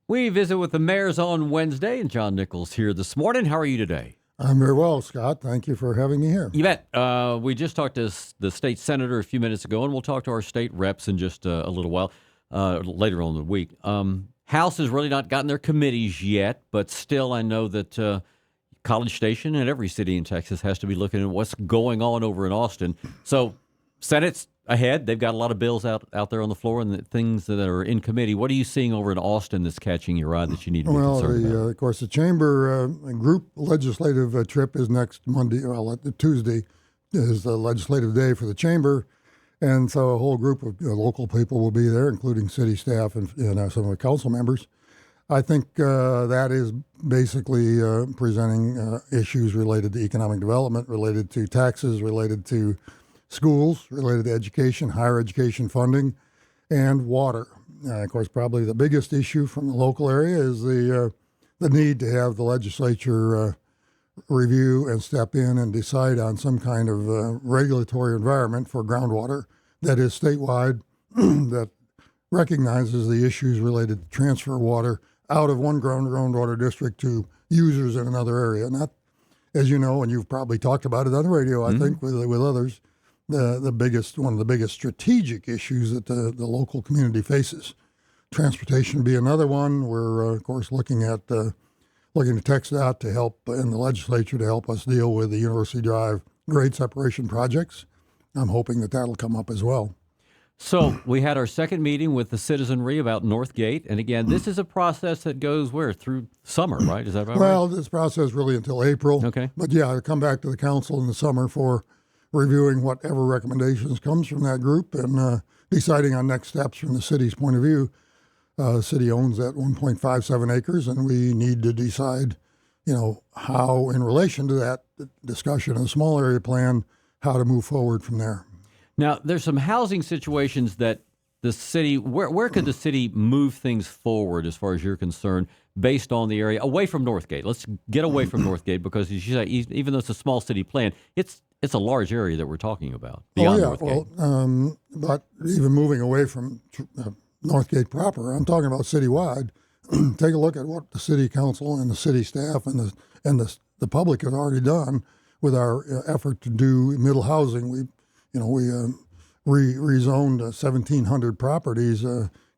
We visit with the mayors on Wednesday, and John Nichols here this morning. How are you today? I'm very well, Scott. Thank you for having me here. You bet. We just talked to the state senator a few minutes ago, and we'll talk to our state reps in just a little while later on in the week. House has really not gotten their committees yet, but still I know that College Station and every city in Texas has to be looking at what's going on over in Austin. So Senate's ahead. They've got a lot of bills out there on the floor and the things that are in committee. What are you seeing over in Austin that's catching your eye that you need to be concerned about? Of course, the chamber group legislative trip is next Monday. Well, Tuesday is the legislative day for the chamber. And so a whole group of local people will be there, including city staff and some of the council members. I think that is basically presenting issues related to economic development, related to taxes, related to schools, related to education, higher education funding, and water. Of course, probably the biggest issue from the local area is the need to have the legislature review and step in and decide on some kind of regulatory environment for groundwater that is statewide, that recognizes the issues related to transfer water out of one groundwater district to users in another area. Not, as you know, and you've probably talked about it on the radio, I think, with others, one of the biggest strategic issues that the local community faces. Transportation would be another one. We're, of course, looking to TxDOT to help in the legislature to help us deal with the University Drive grade separation projects. I'm hoping that that'll come up as well. So we had our second meeting with the citizenry about Northgate. And again, this is a process that goes where? Through summer, right? Is that right? Well, this process really until April. Okay. But yeah, I'll come back to the council in the summer for reviewing whatever recommendations comes from that group and deciding on next steps from the city's point of view. The city owns that 1.57 acres, and we need to decide, how, in relation to that discussion of the small area plan, how to move forward from there. Now, there's some housing situations that the city, where could the city move things forward as far as you're concerned, based on the area, away from Northgate? Let's get away from Northgate because, as you say, even though it's a small city plan, it's a large area that we're talking about beyond Northgate. Well, but even moving away from Northgate proper, I'm talking about citywide. Take a look at what the city council and the city staff and the public has already done with our effort to do middle housing. We rezoned 1,700 properties,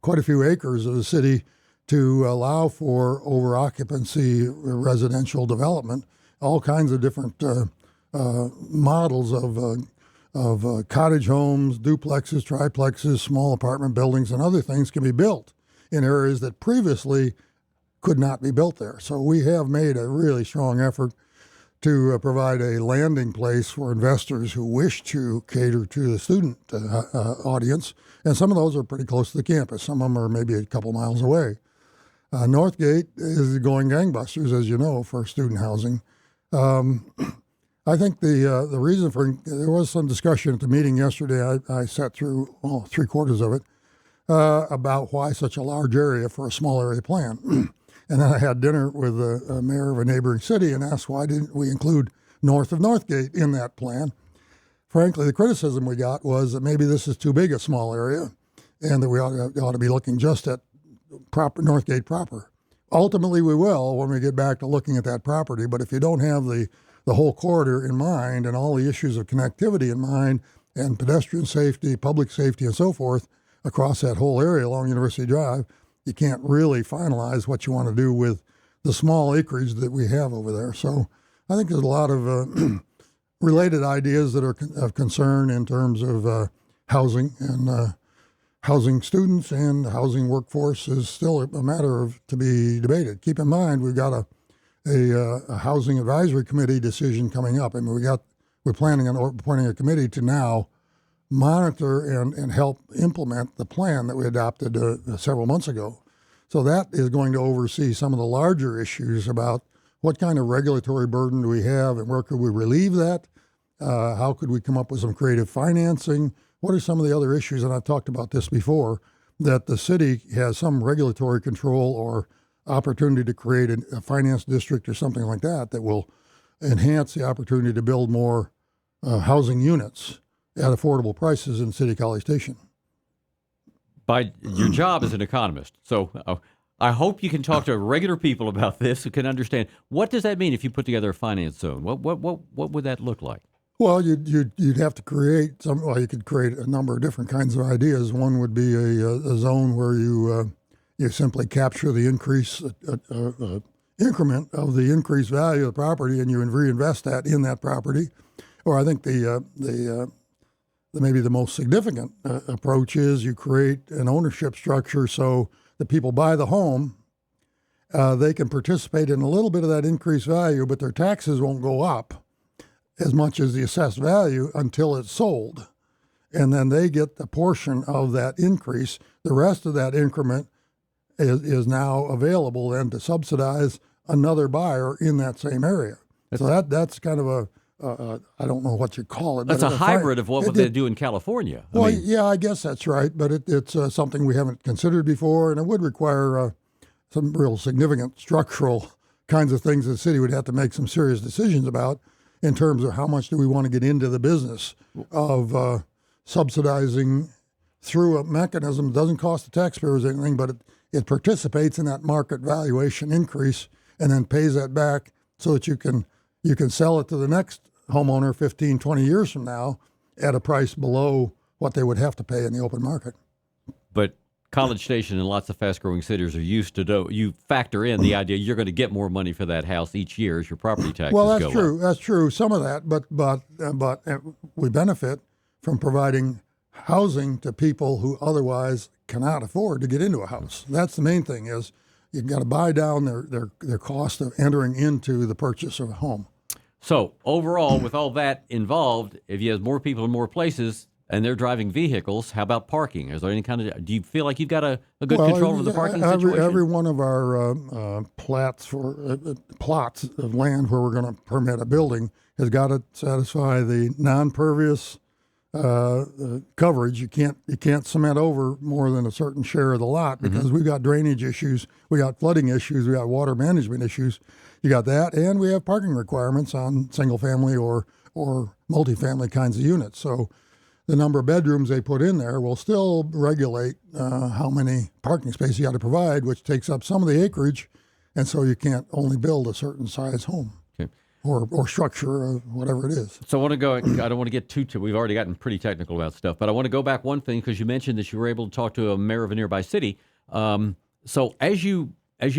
quite a few acres of the city, to allow for over-occupancy residential development, all kinds of different models of cottage homes, duplexes, triplexes, small apartment buildings, and other things can be built in areas that previously could not be built there. So we have made a really strong effort to provide a landing place for investors who wish to cater to the student audience. And some of those are pretty close to the campus. Some of them are maybe a couple miles away. Northgate is going gangbusters, as you know, for student housing. I think the reason there was some discussion at the meeting yesterday. I sat through 3/4 of it about why such a large area for a small area plan. And then I had dinner with the mayor of a neighboring city and asked why didn't we include north of Northgate in that plan. Frankly, the criticism we got was that maybe this is too big a small area and that we ought to be looking just at proper Northgate proper. Ultimately, we will when we get back to looking at that property. But if you don't have the whole corridor in mind and all the issues of connectivity in mind and pedestrian safety, public safety, and so forth across that whole area along University Drive, you can't really finalize what you want to do with the small acreage that we have over there. So I think there's a lot of related ideas that are of concern in terms of housing, and housing students and housing workforce is still a matter to be debated. Keep in mind, we've got a housing advisory committee decision coming up. I mean, we're planning on appointing a committee to now monitor and help implement the plan that we adopted several months ago. So that is going to oversee some of the larger issues about what kind of regulatory burden do we have and where could we relieve that? How could we come up with some creative financing? What are some of the other issues, and I've talked about this before, that the city has some regulatory control or opportunity to create a finance district or something like that that will enhance the opportunity to build more housing units at affordable prices in City College Station. By your job as an economist, so I hope you can talk to regular people about this who can understand. What does that mean if you put together a finance zone? What would that look like? Well, you'd have to create some. Well, you could create a number of different kinds of ideas. One would be a zone where you simply capture the increment of the increased value of the property, and you reinvest that in that property. Or I think maybe the most significant approach is you create an ownership structure so the people buy the home. They can participate in a little bit of that increased value, but their taxes won't go up as much as the assessed value until it's sold. And then they get a portion of that increase. The rest of that increment is now available then to subsidize another buyer in that same area. So that's kind of I don't know what you call it. That's a hybrid of what they do in California. Yeah, I guess that's right. But it's something we haven't considered before, and it would require some real significant structural kinds of things the city would have to make some serious decisions about in terms of how much do we want to get into the business of subsidizing through a mechanism that doesn't cost the taxpayers anything, but it participates in that market valuation increase and then pays that back so that you can sell it to the next homeowner 15, 20 years from now at a price below what they would have to pay in the open market. But College Station and lots of fast-growing cities are used to you factor in the idea you're going to get more money for that house each year as your property taxes go up. Well, that's true. That's true. Some of that, but we benefit from providing housing to people who otherwise cannot afford to get into a house. That's the main thing is you've got to buy down their cost of entering into the purchase of a home. So overall, with all that involved, if you have more people in more places and they're driving vehicles, how about parking? Is there any do you feel like you've got a good control over the parking situation? Every one of our plots of land where we're going to permit a building has got to satisfy the non-pervious coverage. You can't cement over more than a certain share of the lot because we've got drainage issues, we got flooding issues, we got water management issues. You got that, and we have parking requirements on single family or multifamily kinds of units. So the number of bedrooms they put in there will still regulate how many parking spaces you got to provide, which takes up some of the acreage, and so you can't only build a certain size home. Or structure or whatever it is. So I want to go, I don't want to get too, we've already gotten pretty technical about stuff, but I want to go back one thing because you mentioned that you were able to talk to a mayor of a nearby city. So as you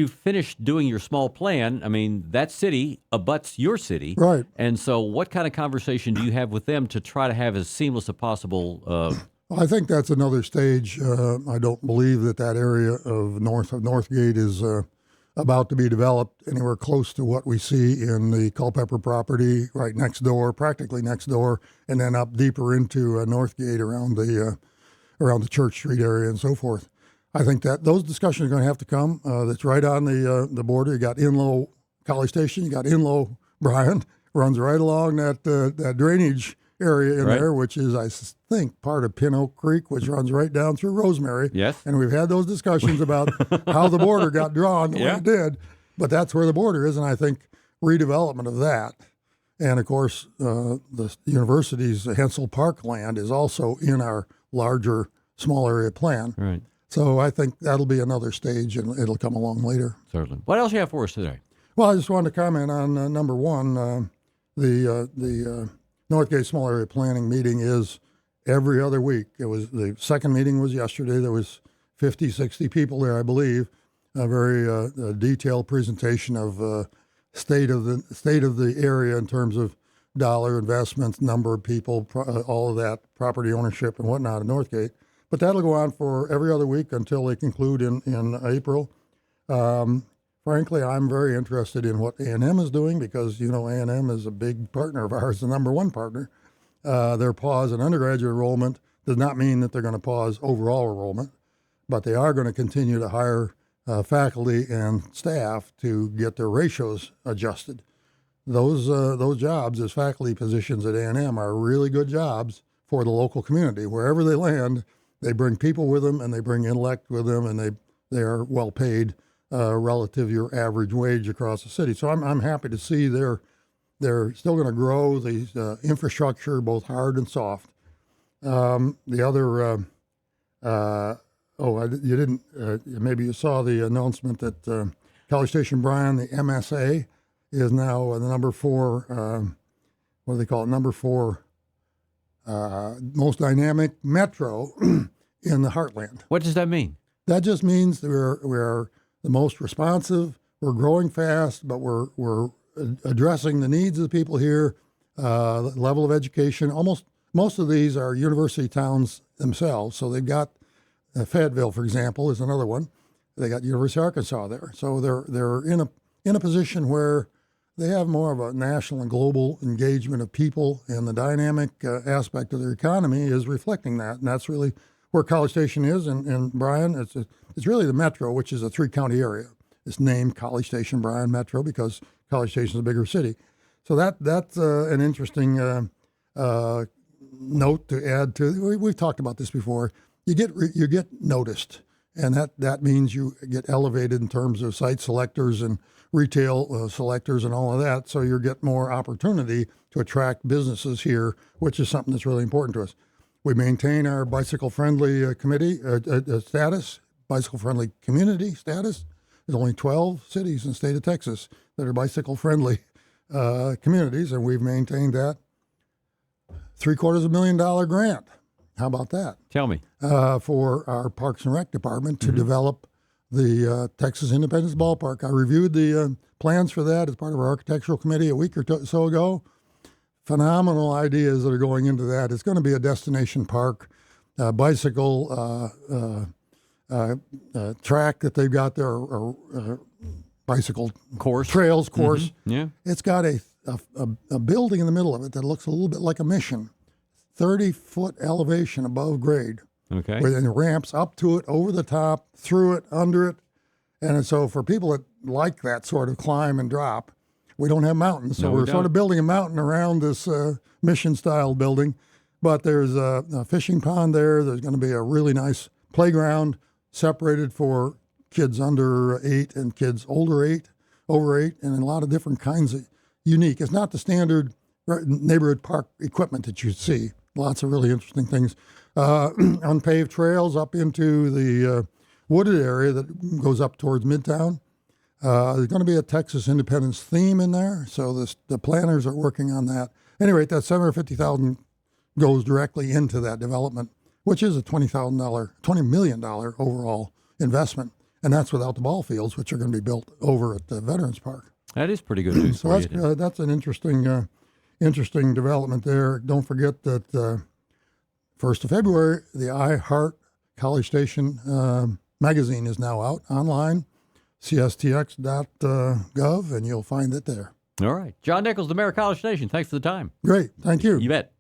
finished doing your small plan, I mean, that city abuts your city. Right. And so what kind of conversation do you have with them to try to have as seamless as possible? I think that's another stage. I don't believe that area of Northgate is about to be developed anywhere close to what we see in the Culpeper property right next door, practically next door, and then up deeper into Northgate around the Church Street area and so forth. I think that those discussions are going to have to come. That's right on the border. You got Inlow College Station. You got Inlow Bryant runs right along that drainage area in there, which is, I think, part of Pin Oak Creek, which runs right down through Rosemary. Yes. And we've had those discussions about how the border got drawn the way it did. But that's where the border is, and I think redevelopment of that. And, of course, the university's Hensel Park land is also in our larger small area plan. Right. So I think that'll be another stage, and it'll come along later. Certainly. What else do you have for us today? Well, I just wanted to comment on number one, the Northgate Small Area Planning meeting is every other week. The second meeting was yesterday. There was 50, 60 people there, I believe. A very detailed presentation of state of the area in terms of dollar investments, number of people, all of that, property ownership and whatnot in Northgate. But that'll go on for every other week until they conclude in April. Frankly, I'm very interested in what A&M is doing because, A&M is a big partner of ours, the number one partner. Their pause in undergraduate enrollment does not mean that they're going to pause overall enrollment, but they are going to continue to hire faculty and staff to get their ratios adjusted. Those jobs as faculty positions at A&M are really good jobs for the local community. Wherever they land, they bring people with them and they bring intellect with them, and they are well paid relative to your average wage across the city. So I'm happy to see they're still going to grow the infrastructure, both hard and soft. The other You didn't. Maybe you saw the announcement that College Station Bryan, the MSA, is now the number 4. What do they call it? Number 4 most dynamic metro in the heartland. What does that mean? That just means we're the most responsive. We're growing fast, but we're addressing the needs of the people here. The level of education. Most of these are university towns themselves. So they've got Fayetteville, for example, is another one. They got University of Arkansas there. So they're in a position where they have more of a national and global engagement of people, and the dynamic aspect of their economy is reflecting that. And that's really where College Station is. And Bryan, it's really the metro, which is a 3-county area. It's named College Station Bryan Metro because College Station is a bigger city. So that's an interesting note to add to. We've talked about this before. You get noticed, and that means you get elevated in terms of site selectors and retail selectors and all of that. So you get more opportunity to attract businesses here, which is something that's really important to us. We maintain our bicycle-friendly committee status, bicycle-friendly community status. There's only 12 cities in the state of Texas that are bicycle-friendly communities, and we've maintained that. $750,000 grant. How about that? Tell me. For our Parks and Rec department to develop the Texas Independence Ballpark. I reviewed the plans for that as part of our architectural committee a week or so ago. Phenomenal ideas that are going into that. It's going to be a destination park, bicycle track that they've got there, or bicycle trails course. Yeah. It's got a building in the middle of it that looks a little bit like a mission, 30-foot elevation above grade. Okay. With ramps up to it, over the top, through it, under it. And so for people that like that sort of climb and drop, we don't have mountains. So we're sort of building a mountain around this mission-style building. But there's a fishing pond there. There's going to be a really nice playground separated for kids under 8 and kids over 8, and a lot of different kinds of unique. It's not the standard neighborhood park equipment that you see. Lots of really interesting things. Unpaved trails up into the wooded area that goes up towards Midtown. There's going to be a Texas independence theme in there, so the planners are working on that. Anyway, that $750,000 goes directly into that development, which is a $20 million overall investment, and that's without the ball fields, which are going to be built over at the Veterans Park. That is pretty good news. So that's an interesting development there. Don't forget that 1st of February, the I Heart College Station magazine is now out online, cstx.gov, and you'll find it there. All right. John Nichols, the mayor of College Station. Thanks for the time. Great. Thank you. You bet.